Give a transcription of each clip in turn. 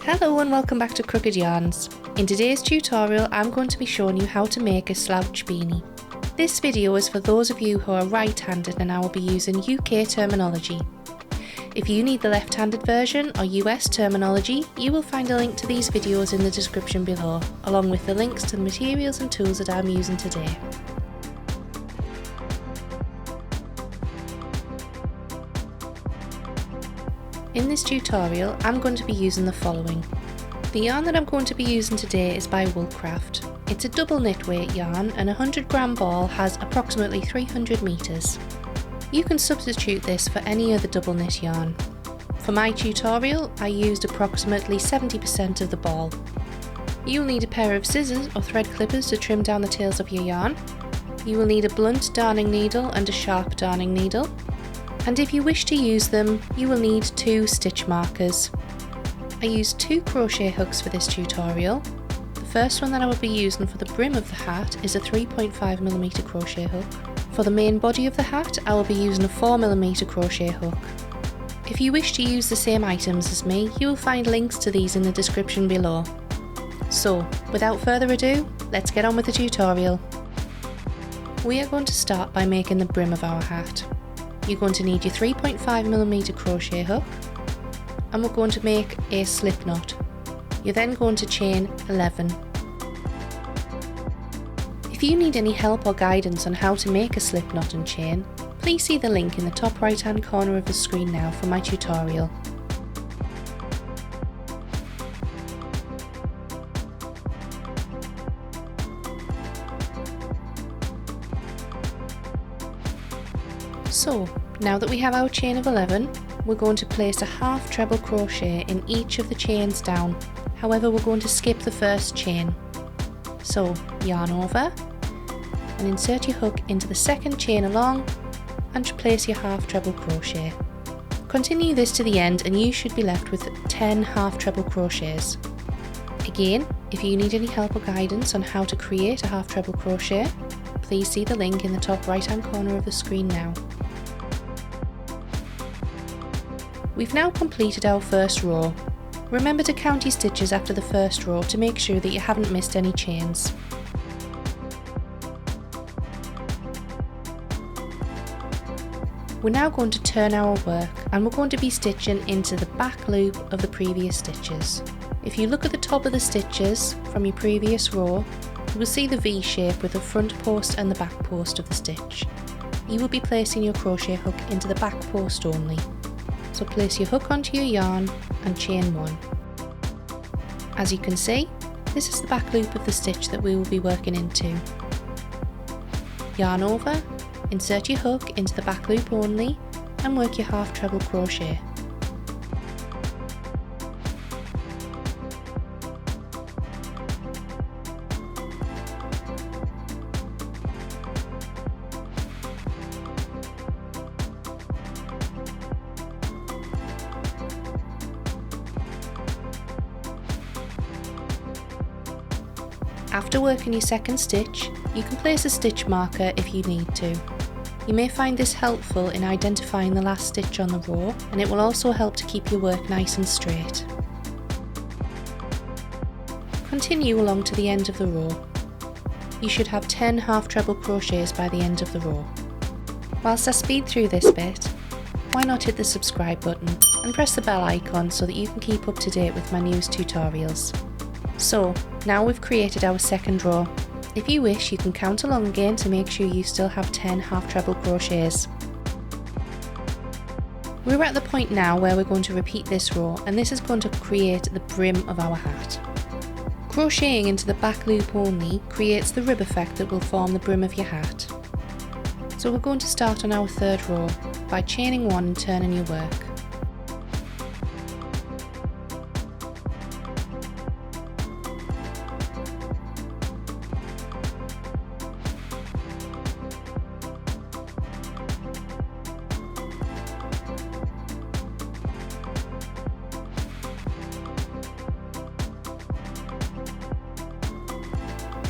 Hello and welcome back to Crooked Yarns. In today's tutorial I'm going to be showing you how to make a slouch beanie. This video is for those of you who are right-handed and I will be using UK terminology. If you need the left-handed version or US terminology, you will find a link to these videos in the description below, along with the links to the materials and tools that I'm using today. In this tutorial I'm going to be using the following. The yarn that I'm going to be using today is by Woolcraft. It's a double knit weight yarn and a 100-gram ball has approximately 300 metres. You can substitute this for any other double knit yarn. For my tutorial I used approximately 70% of the ball. You'll need a pair of scissors or thread clippers to trim down the tails of your yarn. You will need a blunt darning needle and a sharp darning needle. And if you wish to use them, you will need 2 stitch markers. I used 2 crochet hooks for this tutorial. The first one that I will be using for the brim of the hat is a 3.5mm crochet hook. For the main body of the hat, I will be using a 4mm crochet hook. If you wish to use the same items as me, you will find links to these in the description below. So, without further ado, let's get on with the tutorial. We are going to start by making the brim of our hat. You're going to need your 3.5mm crochet hook and we're going to make a slip knot. You're then going to chain 11. If you need any help or guidance on how to make a slip knot and chain, please see the link in the top right hand corner of the screen now for my tutorial. So, now that we have our chain of 11, we're going to place a half treble crochet in each of the chains down. However, we're going to skip the first chain. So, yarn over and insert your hook into the second chain along and place your half treble crochet. Continue this to the end and you should be left with 10 half treble crochets. Again, if you need any help or guidance on how to create a half treble crochet, please see the link in the top right hand corner of the screen now. We've now completed our first row. Remember to count your stitches after the first row to make sure that you haven't missed any chains. We're now going to turn our work and we're going to be stitching into the back loop of the previous stitches. If you look at the top of the stitches from your previous row, you will see the V shape with the front post and the back post of the stitch. You will be placing your crochet hook into the back post only. So place your hook onto your yarn and chain 1. As you can see, this is the back loop of the stitch that we will be working into. Yarn over, insert your hook into the back loop only and work your half treble crochet. After working your second stitch, you can place a stitch marker if you need to. You may find this helpful in identifying the last stitch on the row, and it will also help to keep your work nice and straight. Continue along to the end of the row. You should have 10 half treble crochets by the end of the row. Whilst I speed through this bit, why not hit the subscribe button and press the bell icon so that you can keep up to date with my newest tutorials. So, now we've created our second row. If you wish, you can count along again to make sure you still have 10 half treble crochets. We're at the point now where we're going to repeat this row, and this is going to create the brim of our hat. Crocheting into the back loop only creates the rib effect that will form the brim of your hat. So we're going to start on our third row by chaining 1 and turning your work.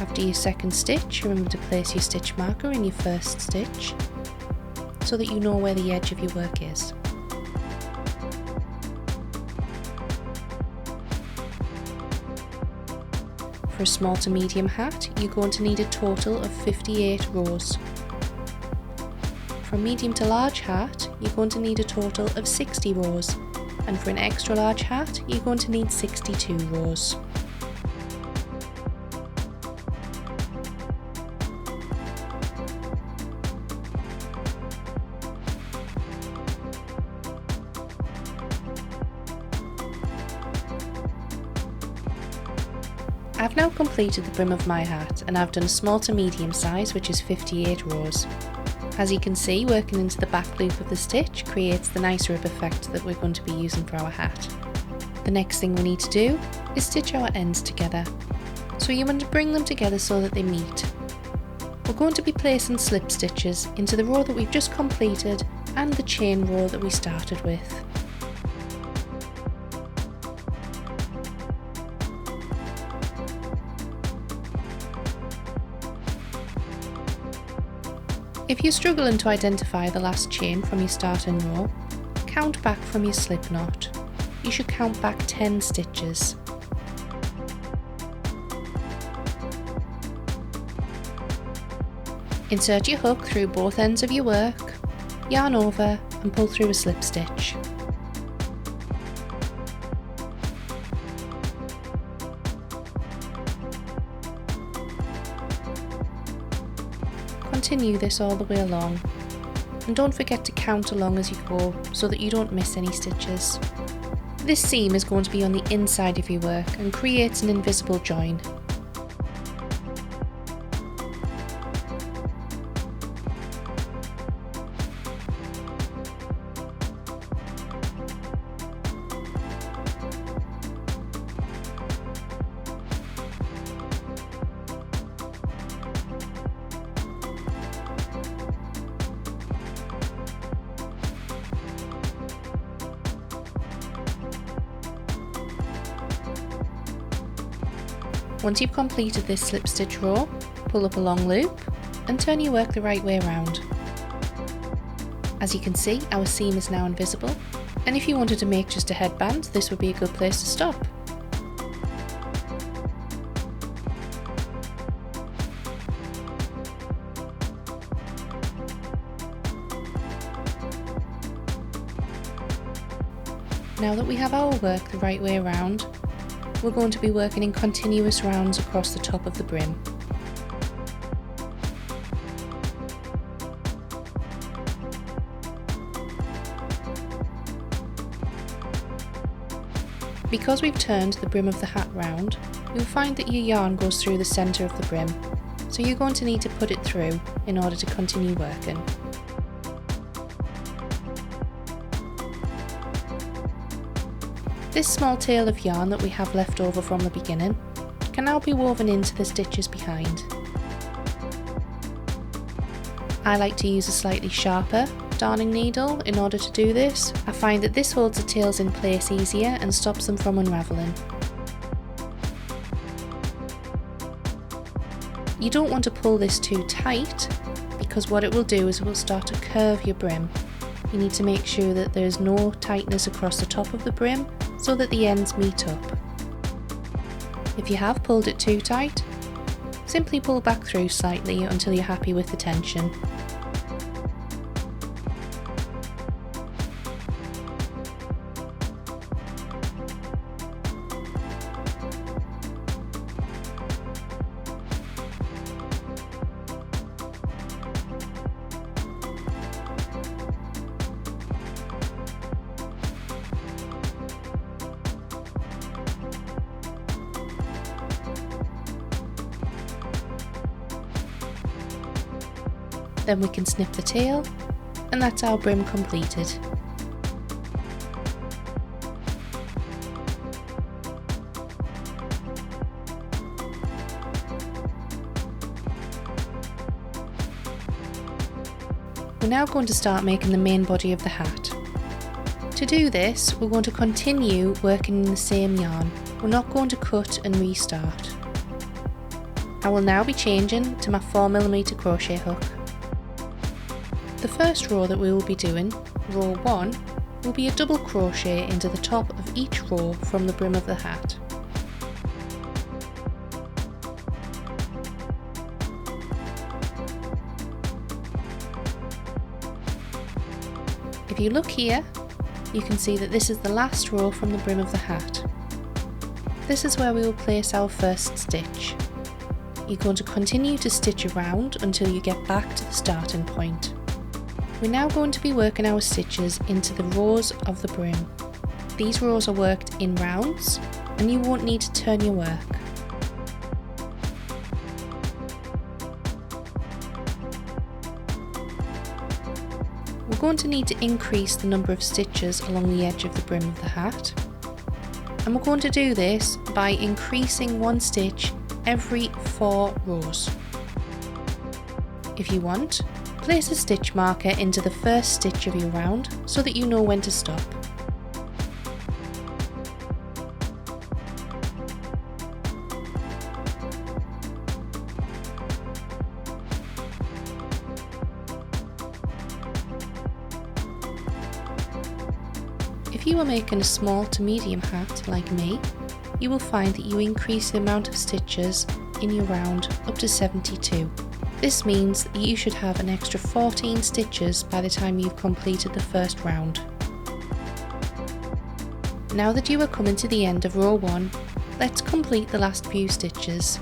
After your second stitch, remember to place your stitch marker in your first stitch so that you know where the edge of your work is. for a small to medium hat, you're going to need a total of 58 rows. For a medium to large hat, you're going to need a total of 60 rows, and for an extra large hat, you're going to need 62 rows. I've now completed the brim of my hat, and I've done a small to medium size, which is 58 rows. As you can see, working into the back loop of the stitch creates the nice rib effect that we're going to be using for our hat. The next thing we need to do is stitch our ends together. So you want to bring them together so that they meet. We're going to be placing slip stitches into the row that we've just completed and the chain row that we started with. If you're struggling to identify the last chain from your starting row, count back from your slip knot. You should count back 10 stitches. Insert your hook through both ends of your work, yarn over and pull through a slip stitch. Continue this all the way along, and don't forget to count along as you go so that you don't miss any stitches. This seam is going to be on the inside of your work and creates an invisible join. Once you've completed this slip stitch row, pull up a long loop and turn your work the right way around. As you can see, our seam is now invisible, and if you wanted to make just a headband, this would be a good place to stop. Now that we have our work the right way around, we're going to be working in continuous rounds across the top of the brim. Because we've turned the brim of the hat round, you'll find that your yarn goes through the centre of the brim, so you're going to need to put it through in order to continue working. This small tail of yarn that we have left over from the beginning can now be woven into the stitches behind. I like to use a slightly sharper darning needle in order to do this. I find that this holds the tails in place easier and stops them from unravelling. You don't want to pull this too tight, because what it will do is it will start to curve your brim. You need to make sure that there is no tightness across the top of the brim so that the ends meet up. If you have pulled it too tight, simply pull back through slightly until you're happy with the tension. Then we can snip the tail, and that's our brim completed. We're now going to start making the main body of the hat. To do this, we're going to continue working in the same yarn. We're not going to cut and restart. I will now be changing to my 4mm crochet hook. The first row that we will be doing, row 1, will be a double crochet into the top of each row from the brim of the hat. you look here, you can see that this is the last row from the brim of the hat. This is where we will place our first stitch. You're going to continue to stitch around until you get back to the starting point. We're now going to be working our stitches into the rows of the brim. These rows are worked in rounds and you won't need to turn your work. We're going to need to increase the number of stitches along the edge of the brim of the hat. And we're going to do this by increasing one stitch every 4 rows. If you want, place a stitch marker into the first stitch of your round so that you know when to stop. If you are making a small to medium hat like me, you will find that you increase the amount of stitches in your round up to 72. This means that you should have an extra 14 stitches by the time you've completed the first round. Now that you are coming to the end of row 1, let's complete the last few stitches.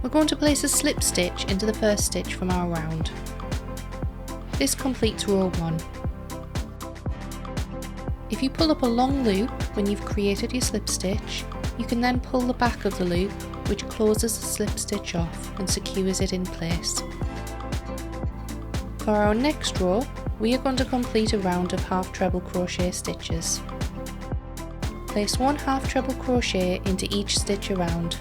We're going to place a slip stitch into the first stitch from our round. This completes row 1. If you pull up a long loop when you've created your slip stitch, you can then pull the back of the loop, which closes the slip stitch off and secures it in place. For our next row, we are going to complete a round of half treble crochet stitches. Place 1 half treble crochet into each stitch around.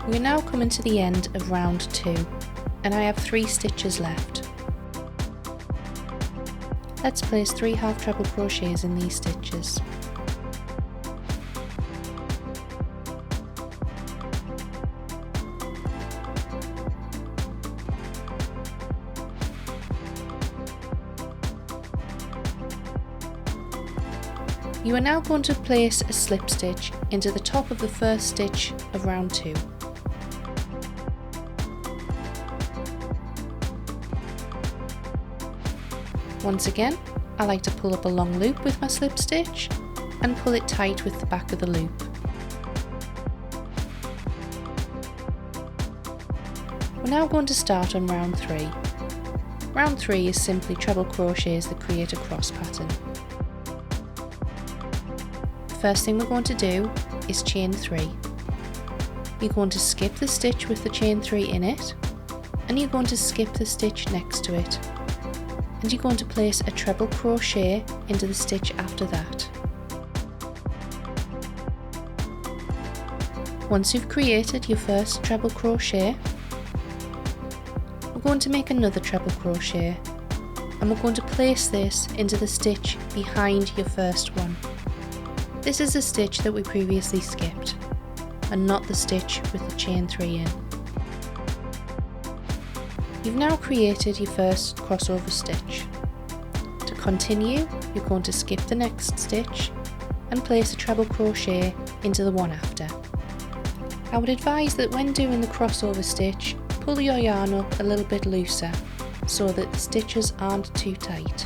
We're now coming to the end of round 2 and I have 3 stitches left. Let's place 3 half treble crochets in these stitches. You are now going to place a slip stitch into the top of the first stitch of round 2. Once again, I like to pull up a long loop with my slip stitch and pull it tight with the back of the loop. We're now going to start on round 3. Round 3 is simply treble crochets that create a cross pattern. The first thing we're going to do is chain 3. You're going to skip the stitch with the chain 3 in it, and you're going to skip the stitch next to it. And you're going to place a treble crochet into the stitch after that. Once you've created your first treble crochet, we're going to make another treble crochet and we're going to place this into the stitch behind your first one. This is a stitch that we previously skipped and not the stitch with the chain 3 in. You've now created your first crossover stitch. To continue, you're going to skip the next stitch and place a treble crochet into the one after. I would advise that when doing the crossover stitch, pull your yarn up a little bit looser so that the stitches aren't too tight.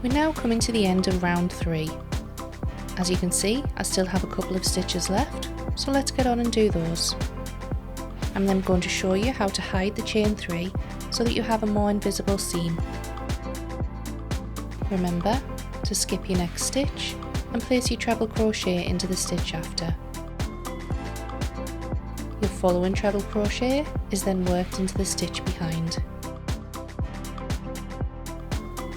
We're now coming to the end of round 3. As you can see, I still have a couple of stitches left, so let's get on and do those. I'm then going to show you how to hide the chain 3 so that you have a more invisible seam. Remember to skip your next stitch and place your treble crochet into the stitch after. Your following treble crochet is then worked into the stitch behind.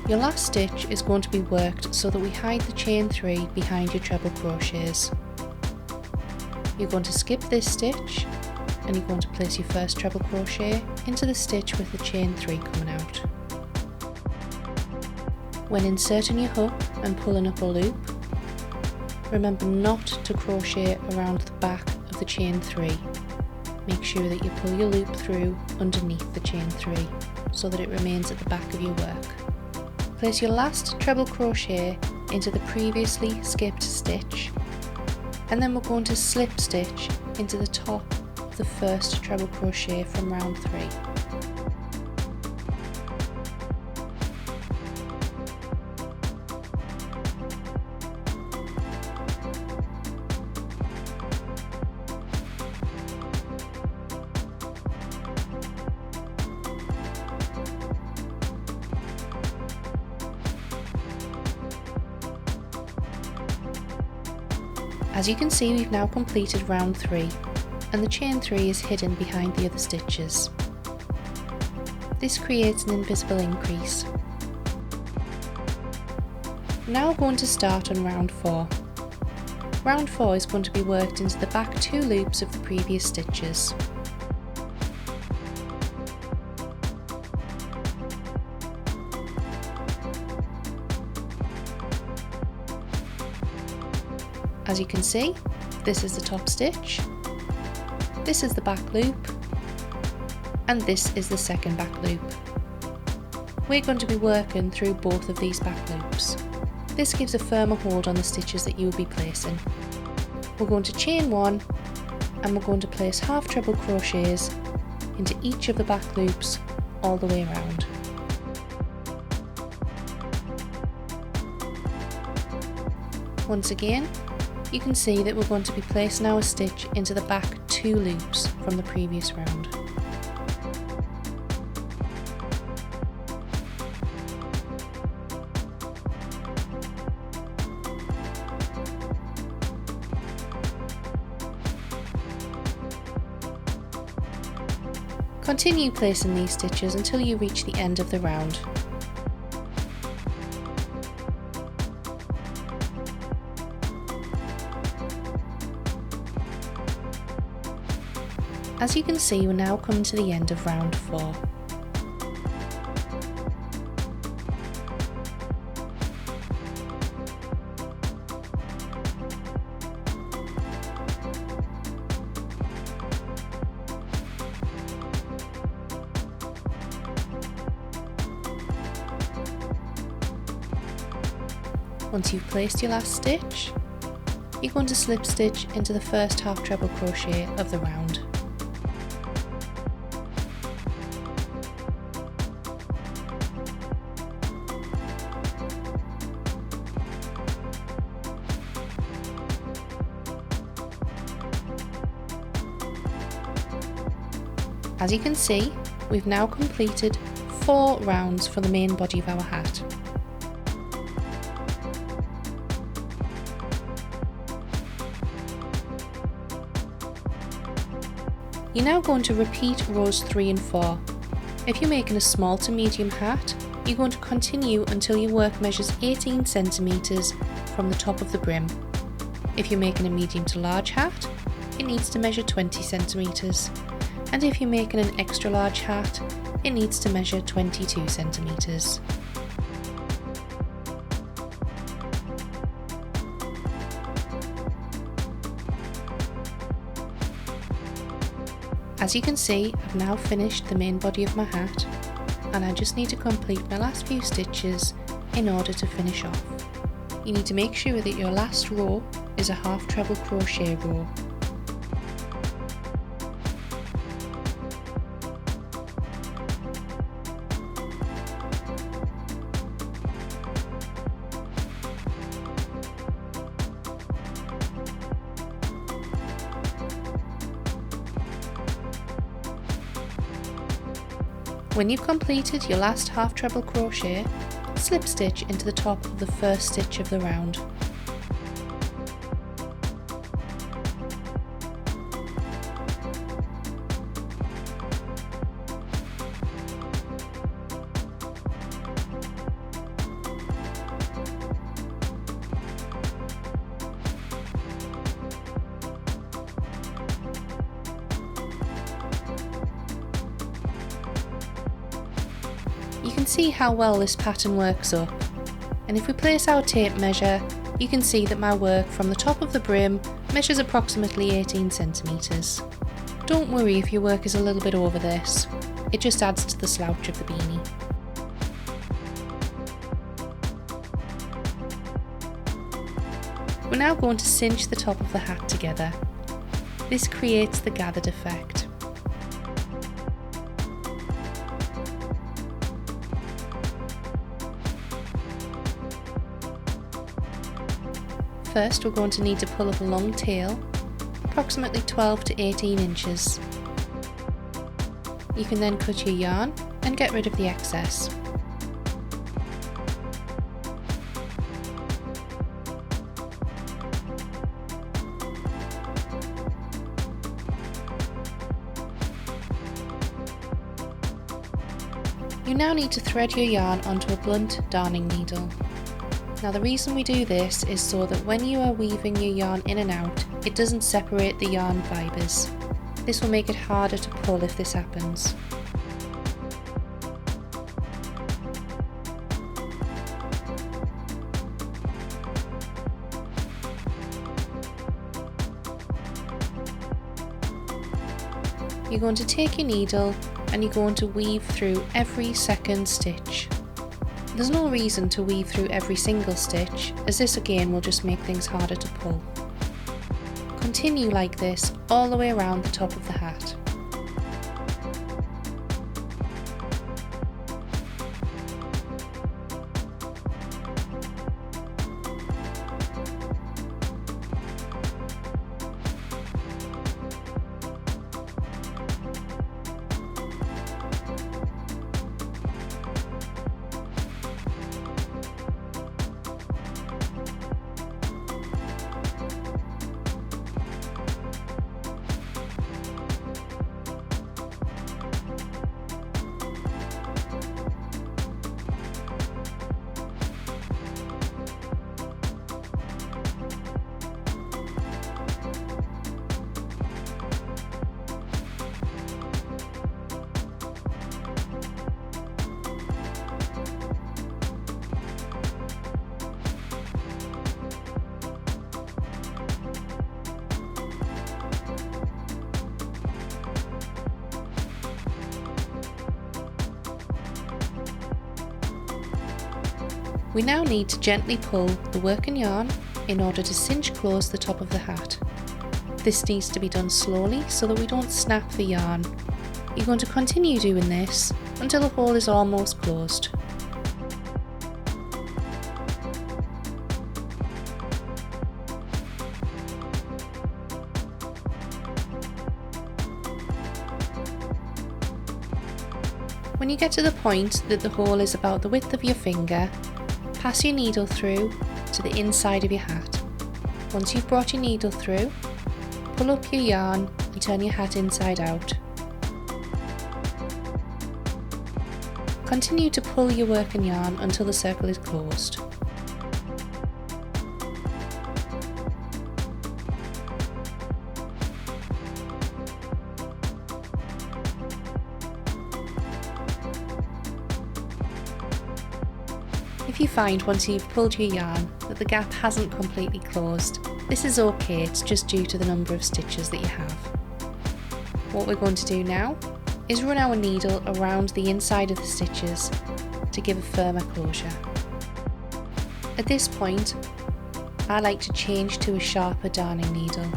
Your last stitch is going to be worked so that we hide the chain 3 behind your treble crochets. You're going to skip this stitch and you're going to place your first treble crochet into the stitch with the chain 3 coming out. When inserting your hook and pulling up a loop, remember not to crochet around the back of the chain 3. Make sure that you pull your loop through underneath the chain 3 so that it remains at the back of your work. Place your last treble crochet into the previously skipped stitch, and then we're going to slip stitch into the top of the first treble crochet from round 3. As you can see, we've now completed round 3 and the chain 3 is hidden behind the other stitches. This creates an invisible increase. We're now going to start on round 4. Round 4 is going to be worked into the back 2 loops of the previous stitches. As you can see, this is the top stitch, this is the back loop, and this is the second back loop. We're going to be working through both of these back loops. This gives a firmer hold on the stitches that you will be placing. We're going to chain 1 and we're going to place half treble crochets into each of the back loops all the way around. Once again, you can see that we're going to be placing our stitch into the back 2 loops from the previous round. Continue placing these stitches until you reach the end of the round. As you can see, we're now coming to the end of round 4. Once you've placed your last stitch, you're going to slip stitch into the first half treble crochet of the round. As you can see, we've now completed 4 rounds for the main body of our hat. You're now going to repeat rows 3 and 4. If you're making a small to medium hat, you're going to continue until your work measures 18 centimeters from the top of the brim. If you're making a medium to large hat, it needs to measure 20 centimeters. And if you're making an extra large hat, it needs to measure 22 centimeters. As you can see, I've now finished the main body of my hat, and I just need to complete my last few stitches in order to finish off. You need to make sure that your last row is a half treble crochet row. When you've completed your last half treble crochet, slip stitch into the top of the first stitch of the round. You can see how well this pattern works up, and if we place our tape measure, you can see that my work from the top of the brim measures approximately 18 centimetres. Don't worry if your work is a little bit over this, it just adds to the slouch of the beanie. We're now going to cinch the top of the hat together. This creates the gathered effect. First, we're going to need to pull up a long tail, approximately 12 to 18 inches. You can then cut your yarn and get rid of the excess. You now need to thread your yarn onto a blunt darning needle. Now the reason we do this is so that when you are weaving your yarn in and out, it doesn't separate the yarn fibres. This will make it harder to pull if this happens. You're going to take your needle and you're going to weave through every second stitch. There's no reason to weave through every single stitch, as this again will just make things harder to pull. Continue like this all the way around the top of the hat. We now need to gently pull the working yarn in order to cinch close the top of the hat. This needs to be done slowly so that we don't snap the yarn. You're going to continue doing this until the hole is almost closed. When you get to the point that the hole is about the width of your finger, pass your needle through to the inside of your hat. Once you've brought your needle through, pull up your yarn and turn your hat inside out. Continue to pull your working yarn until the circle is closed. If you find once you've pulled your yarn that the gap hasn't completely closed, this is okay, it's just due to the number of stitches that you have. What we're going to do now is run our needle around the inside of the stitches to give a firmer closure. At this point, I like to change to a sharper darning needle,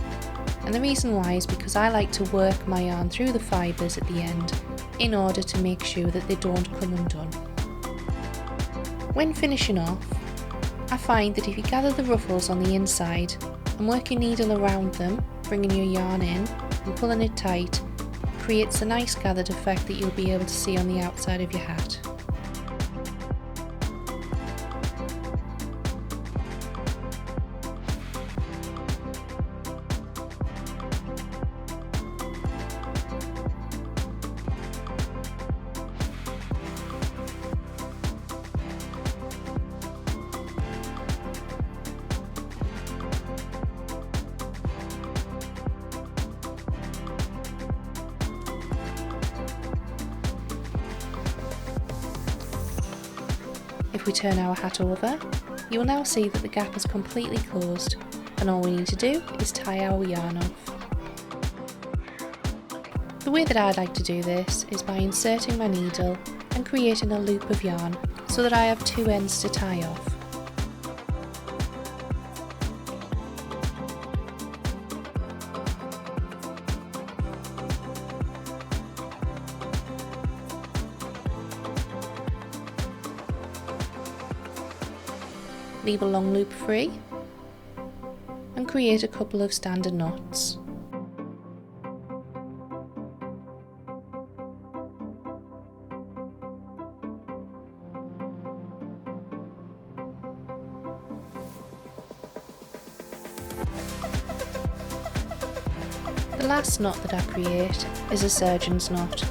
and the reason why is because I like to work my yarn through the fibres at the end in order to make sure that they don't come undone. When finishing off, I find that if you gather the ruffles on the inside and work your needle around them, bringing your yarn in and pulling it tight, creates a nice gathered effect that you'll be able to see on the outside of your hat. If we turn our hat over, you will now see that the gap is completely closed, and all we need to do is tie our yarn off. The way that I like to do this is by inserting my needle and creating a loop of yarn so that I have two ends to tie off. Leave a long loop free and create a couple of standard knots. The last knot that I create is a surgeon's knot.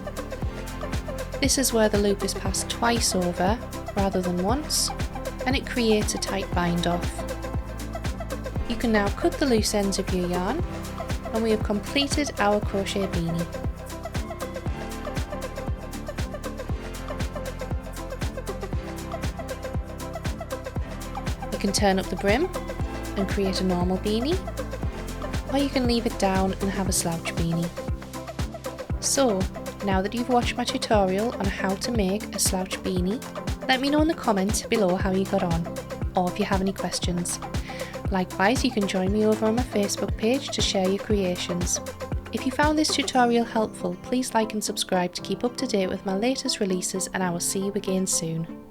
This is where the loop is passed twice over rather than once, and it creates a tight bind off. You can now cut the loose ends of your yarn, and we have completed our crochet beanie. You can turn up the brim and create a normal beanie, or you can leave it down and have a slouch beanie. So, now that you've watched my tutorial on how to make a slouch beanie, let me know in the comments below how you got on, or if you have any questions. Likewise, you can join me over on my Facebook page to share your creations. If you found this tutorial helpful, please like and subscribe to keep up to date with my latest releases, and I will see you again soon.